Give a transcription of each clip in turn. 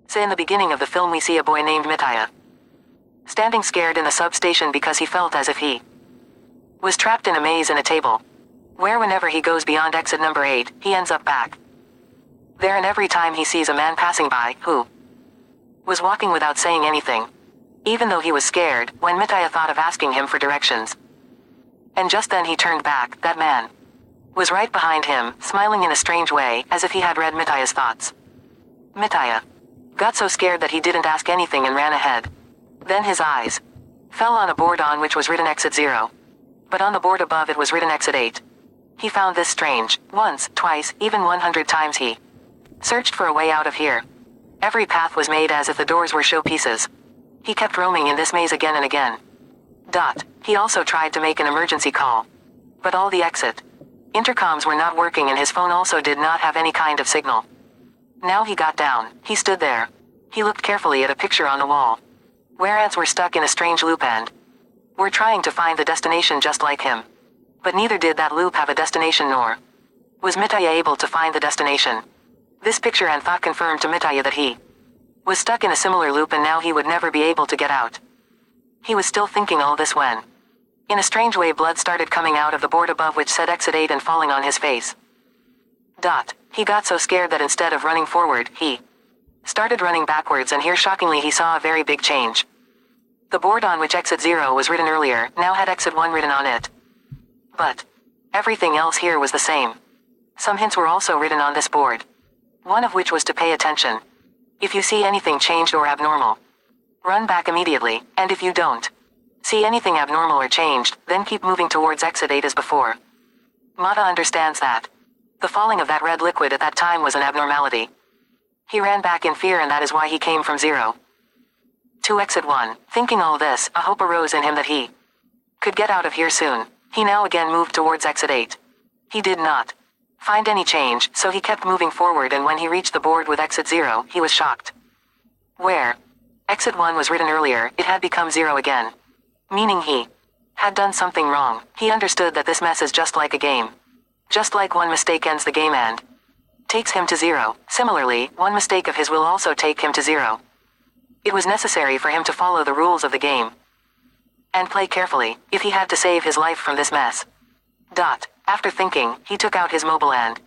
So in the beginning of the film we see a boy named Mitaya standing scared in the substation because he felt as if he was trapped in a maze in a table, where whenever he goes beyond exit number 8, he ends up back there, and every time he sees a man passing by who was walking without saying anything, even though he was scared, when Mitaya thought of asking him for directions. And just then he turned back, that man was right behind him, smiling in a strange way, as if he had read Mitaya's thoughts. Mitaya got so scared that he didn't ask anything and ran ahead. Then his eyes fell on a board on which was written exit 0. But on the board above it was written exit 8. He found this strange. Once, twice, even 100 times he searched for a way out of here. Every path was made as if the doors were showpieces. He kept roaming in this maze again and again. He also tried to make an emergency call. But all the exit intercoms were not working, and his phone also did not have any kind of signal. Now he got down. He stood there. He looked carefully at a picture on the wall, where ants were stuck in a strange loop and were trying to find the destination just like him. But neither did that loop have a destination, nor was Mitaya able to find the destination. This picture and thought confirmed to Mitaya that he was stuck in a similar loop and now he would never be able to get out. He was still thinking all this when, in a strange way, blood started coming out of the board above which said exit 8 and falling on his face. He got so scared that instead of running forward, he started running backwards, and here shockingly he saw a very big change. The board on which exit 0 was written earlier now had exit 1 written on it. But everything else here was the same. Some hints were also written on this board, one of which was to pay attention. If you see anything changed or abnormal, run back immediately, and if you don't see anything abnormal or changed, then keep moving towards exit 8 as before. Mata understands that the falling of that red liquid at that time was an abnormality. He ran back in fear, and that is why he came from 0 to exit 1. Thinking all this, a hope arose in him that he could get out of here soon. He now again moved towards exit 8. He did not find any change, so he kept moving forward, and when he reached the board with exit 0, he was shocked. Where exit 1 was written earlier, it had become 0 again. Meaning he had done something wrong. He understood that this mess is just like a game. Just like one mistake ends the game and takes him to 0. Similarly, one mistake of his will also take him to 0. It was necessary for him to follow the rules of the game and play carefully, if he had to save his life from this mess. After thinking, he took out his mobile and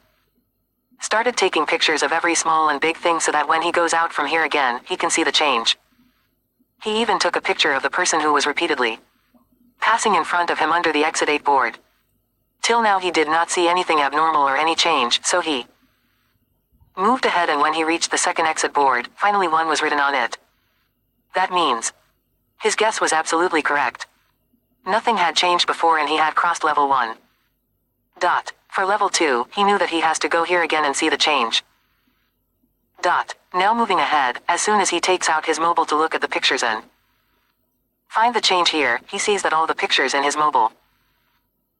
started taking pictures of every small and big thing so that when he goes out from here again, he can see the change. He even took a picture of the person who was repeatedly passing in front of him under the exit 8 board. Till now he did not see anything abnormal or any change, so he moved ahead, and when he reached the second exit board, finally 1 was written on it. That means his guess was absolutely correct. Nothing had changed before, and he had crossed level 1. For level 2, he knew that he has to go here again and see the change. Now moving ahead, as soon as he takes out his mobile to look at the pictures and find the change here, he sees that all the pictures in his mobile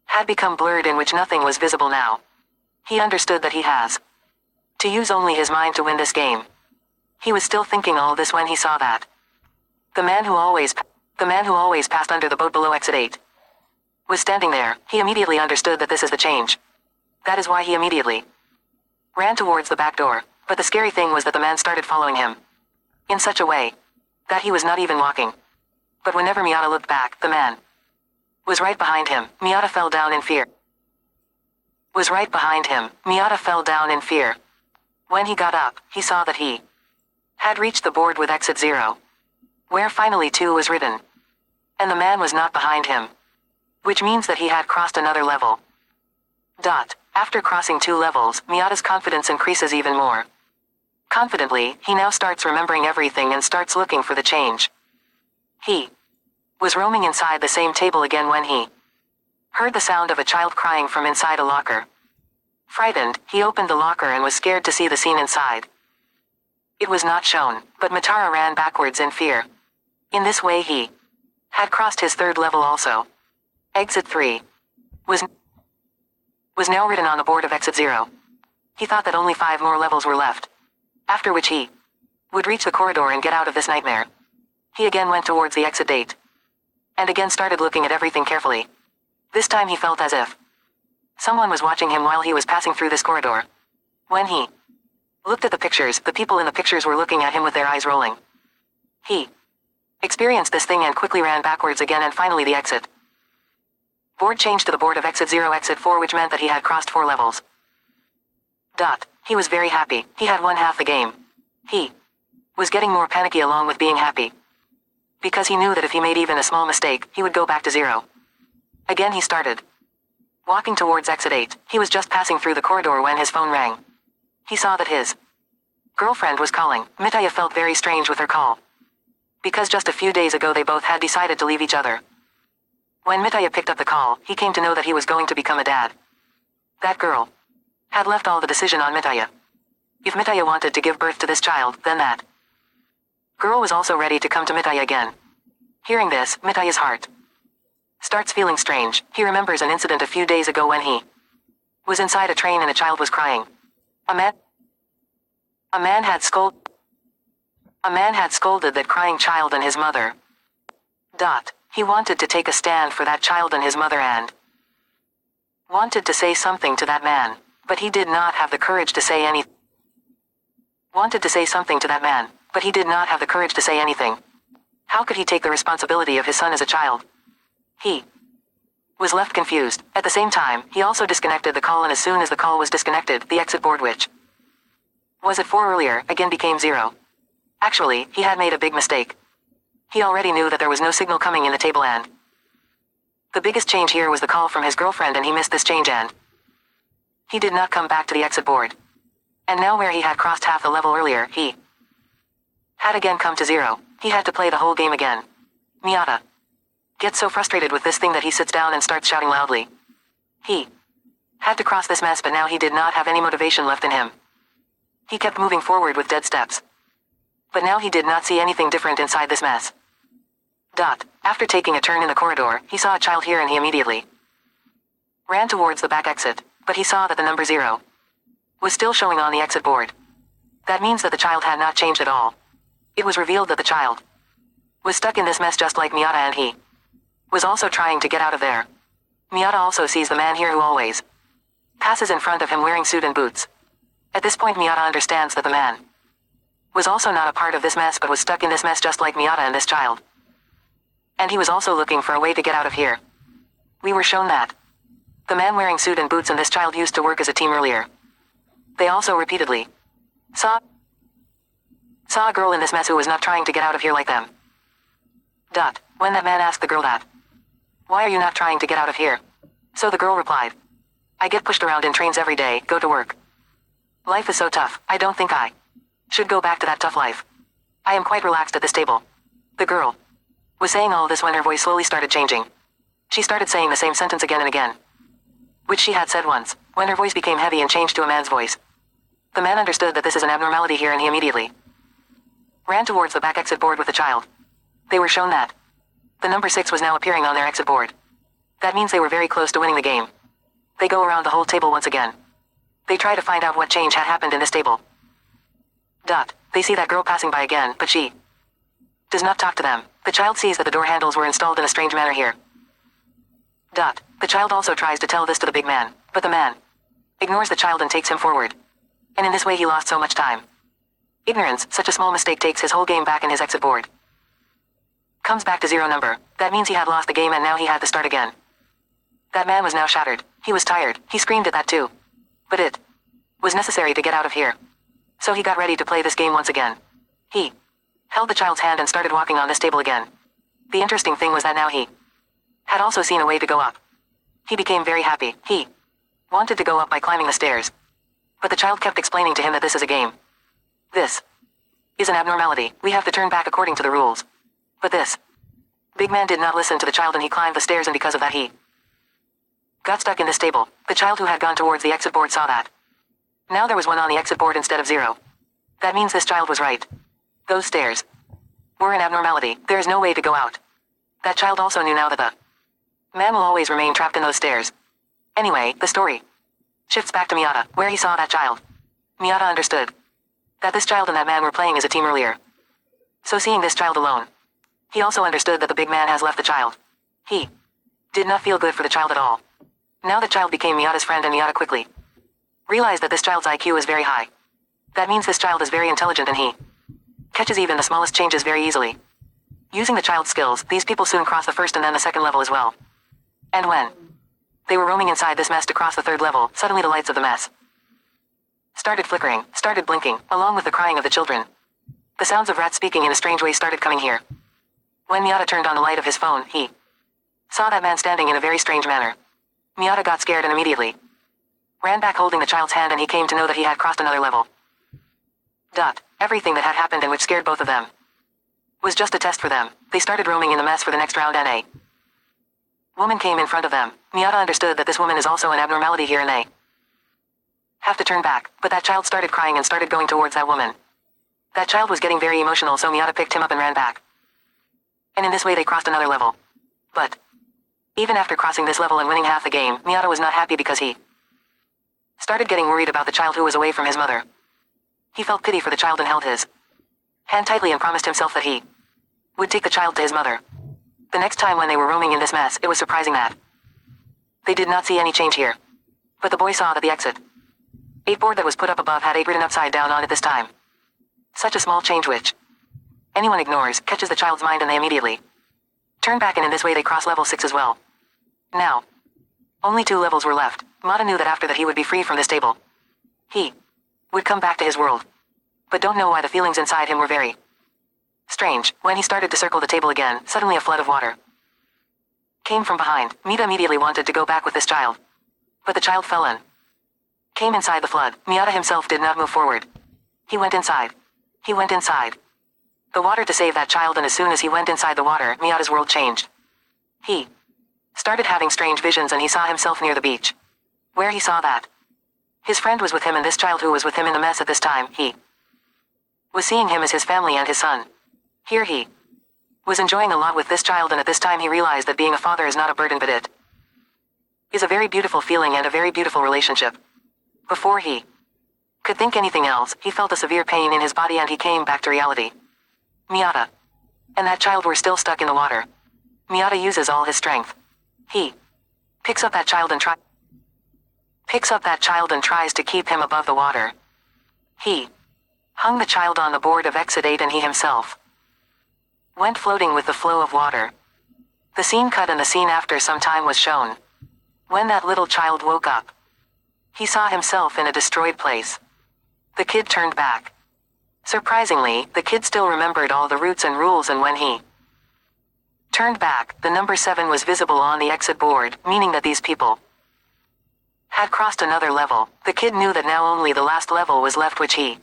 had become blurred, in which nothing was visible now. He understood that he has to use only his mind to win this game. He was still thinking all this when he saw that the man who always passed under the boat below exit 8 was standing there. He immediately understood that this is the change. That is why he immediately ran towards the back door. But the scary thing was that the man started following him in such a way that he was not even walking. But whenever Miyata looked back, the man was right behind him. Miyata fell down in fear. When he got up, he saw that he had reached the board with exit 0, where finally 2 was written. And the man was not behind him, which means that he had crossed another level. After crossing 2 levels, Miyata's confidence increases even more. Confidently, he now starts remembering everything and starts looking for the change. He was roaming inside the same table again when he heard the sound of a child crying from inside a locker. Frightened, he opened the locker and was scared to see the scene inside. It was not shown, but Matara ran backwards in fear. In this way he had crossed his 3rd level also. Exit 3 was now written on the board of exit 0. He thought that only 5 more levels were left, after which he would reach the corridor and get out of this nightmare. He again went towards the exit 8, and again started looking at everything carefully. This time he felt as if someone was watching him while he was passing through this corridor. When he Looked at the pictures. The people in the pictures were looking at him with their eyes rolling. He experienced this thing and quickly ran backwards again and finally the exit. Board changed to the board of exit 0 exit 4, which meant that he had crossed 4 levels. He was very happy. He had won half the game. He was getting more panicky along with being happy. Because he knew that if he made even a small mistake, he would go back to 0. Again he started walking towards exit 8. He was just passing through the corridor when his phone rang. He saw that his girlfriend was calling. Mitaya felt very strange with her call. Because just a few days ago they both had decided to leave each other. When Mitaya picked up the call, he came to know that he was going to become a dad. That girl had left all the decision on Mitaya. If Mitaya wanted to give birth to this child, then that girl was also ready to come to Mitaya again. Hearing this, Mitaya's heart starts feeling strange. He remembers an incident a few days ago when he was inside a train and a child was crying. A man had scolded that crying child and his mother. He wanted to take a stand for that child and his mother and wanted to say something to that man, but he did not have the courage to say anything. How could he take the responsibility of his son as a child? He was left confused. At the same time, he also disconnected the call, and as soon as the call was disconnected, the exit board, which was at 4 earlier, again became 0. Actually, he had made a big mistake. He already knew that there was no signal coming in the table, and the biggest change here was the call from his girlfriend, and he missed this change and he did not come back to the exit board. And now where he had crossed half the level earlier, he had again come to 0. He had to play the whole game again. Miyata gets so frustrated with this thing that he sits down and starts shouting loudly. He had to cross this mess, but now he did not have any motivation left in him. He kept moving forward with dead steps. But now he did not see anything different inside this mess. After taking a turn in the corridor, he saw a child here and he immediately ran towards the back exit, but he saw that the number 0 was still showing on the exit board. That means that the child had not changed at all. It was revealed that the child was stuck in this mess just like Miyata, and he was also trying to get out of there. Miyata also sees the man here who always passes in front of him wearing suit and boots. At this point Miyata understands that the man was also not a part of this mess but was stuck in this mess just like Miyata and this child. And he was also looking for a way to get out of here. We were shown that the man wearing suit and boots and this child used to work as a team earlier. They also repeatedly saw a girl in this mess who was not trying to get out of here like them. When that man asked the girl that, "Why are you not trying to get out of here?" So the girl replied, "I get pushed around in trains every day, go to work. Life is so tough, I don't think I should go back to that tough life. I am quite relaxed at this table." The girl was saying all this when her voice slowly started changing. She started saying the same sentence again and again, which she had said once, when her voice became heavy and changed to a man's voice. The man understood that this is an abnormality here and he immediately ran towards the back exit board with the child. They were shown that the number 6 was now appearing on their exit board. That means they were very close to winning the game. They go around the whole table once again. They try to find out what change had happened in this table. They see that girl passing by again, but she does not talk to them. The child sees that the door handles were installed in a strange manner here. The child also tries to tell this to the big man, but the man ignores the child and takes him forward. And in this way he lost so much time. Ignorance, such a small mistake takes his whole game back in his exit board. Comes back to 0 number. That means he had lost the game and now he had to start again. That man was now shattered. He was tired. He screamed at that too. But it was necessary to get out of here. So he got ready to play this game once again. He held the child's hand and started walking on this table again. The interesting thing was that now he had also seen a way to go up. He became very happy. He wanted to go up by climbing the stairs. But the child kept explaining to him that this is a game. This is an abnormality. We have to turn back according to the rules. But this big man did not listen to the child and he climbed the stairs, and because of that he got stuck in this table. The child who had gone towards the exit board saw that now there was 1 on the exit board instead of 0. That means this child was right. Those stairs were an abnormality. There is no way to go out. That child also knew now that the man will always remain trapped in those stairs. Anyway, the story shifts back to Miyata, where he saw that child. Miyata understood that this child and that man were playing as a team earlier. So seeing this child alone, he also understood that the big man has left the child. He did not feel good for the child at all. Now the child became Miyata's friend, and Miyata quickly realized that this child's IQ is very high. That means this child is very intelligent and he catches even the smallest changes very easily. Using the child's skills, these people soon cross the first and then the second level as well. And when they were roaming inside this mess to cross the third level, suddenly the lights of the mess started flickering, started blinking, along with the crying of the children. The sounds of rats speaking in a strange way started coming here. When Miyata turned on the light of his phone, he saw that man standing in a very strange manner. Miyata got scared and immediately ran back holding the child's hand, and he came to know that he had crossed another level. Everything that had happened and which scared both of them was just a test for them. They started roaming in the mess for the next round and a woman came in front of them. Miyata understood that this woman is also an abnormality here and they have to turn back, but that child started crying and started going towards that woman. That child was getting very emotional, so Miyata picked him up and ran back. And in this way they crossed another level. But even after crossing this level and winning half the game, Miyata was not happy because he started getting worried about the child who was away from his mother. He felt pity for the child and held his hand tightly and promised himself that he would take the child to his mother. The next time when they were roaming in this mess, it was surprising that they did not see any change here. But the boy saw that the exit 8 board that was put up above had 8 written upside down on it this time. Such a small change which anyone ignores catches the child's mind and they immediately turn back, and in this way they cross level 6 as well. Now, only 2 levels were left. Mata knew that after that he would be free from this table. He would come back to his world. But don't know why the feelings inside him were very strange. When he started to circle the table again, suddenly a flood of water came from behind. Mita immediately wanted to go back with this child. But the child fell in. Came inside the flood. Miyata himself did not move forward. He went inside. He went inside the water to save that child, and as soon as he went inside the water, Miyata's world changed. He started having strange visions and he saw himself near the beach, where he saw that his friend was with him, and this child who was with him in the mess at this time, he was seeing him as his family and his son. Here he was enjoying a lot with this child, and at this time he realized that being a father is not a burden, but it is a very beautiful feeling and a very beautiful relationship. Before he could think anything else, he felt a severe pain in his body and he came back to reality. Miyata and that child were still stuck in the water. Miyata uses all his strength. He picks up that child and tries to keep him above the water. He hung the child on the board of exit 8 and he himself went floating with the flow of water. The scene cut and the scene after some time was shown. When that little child woke up, he saw himself in a destroyed place. The kid turned back. Surprisingly, the kid still remembered all the routes and rules, and when he turned back, the number 7 was visible on the exit board, meaning that these people had crossed another level. The kid knew that now only the last level was left which he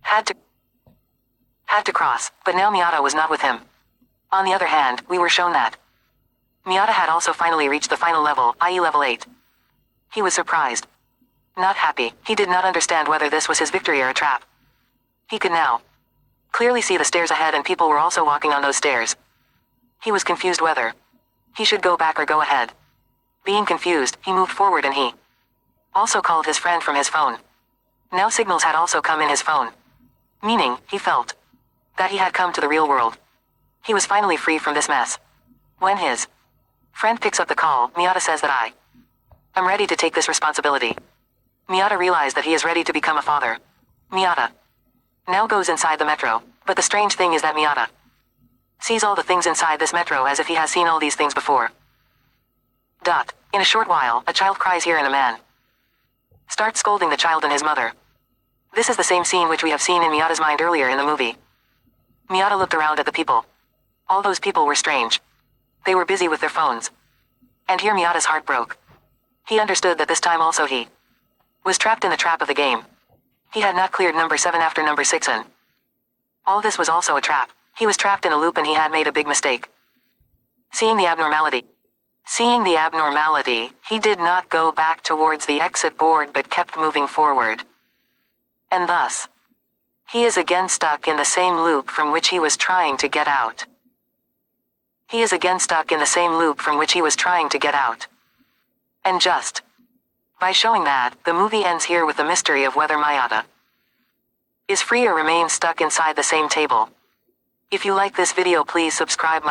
had to cross, but now Miyata was not with him. On the other hand, we were shown that Miyata had also finally reached the final level, i.e. level 8. He was surprised. Not happy. He did not understand whether this was his victory or a trap. He could now clearly see the stairs ahead, and people were also walking on those stairs. He was confused whether he should go back or go ahead. Being confused, he moved forward and he also called his friend from his phone. Now signals had also come in his phone, meaning he felt that he had come to the real world. He was finally free from this mess. When his friend picks up the call, Miyata says that I am ready to take this responsibility. Miyata realized that he is ready to become a father. Miyata now goes inside the metro, but the strange thing is that Miyata sees all the things inside this metro as if he has seen all these things before. In a short while, a child cries here and a man starts scolding the child and his mother. This is the same scene which we have seen in Miyata's mind earlier in the movie. Miyata looked around at the people. All those people were strange. They were busy with their phones. And here Miyata's heart broke. He understood that this time also he was trapped in the trap of the game. He had not cleared number 7 after number 6, and all this was also a trap. He was trapped in a loop and he had made a big mistake. Seeing the abnormality, he did not go back towards the exit board but kept moving forward. And thus, he is again stuck in the same loop from which he was trying to get out. And just by showing that, the movie ends here with the mystery of whether Miyata is free or remains stuck inside the same table. If you like this video, please subscribe my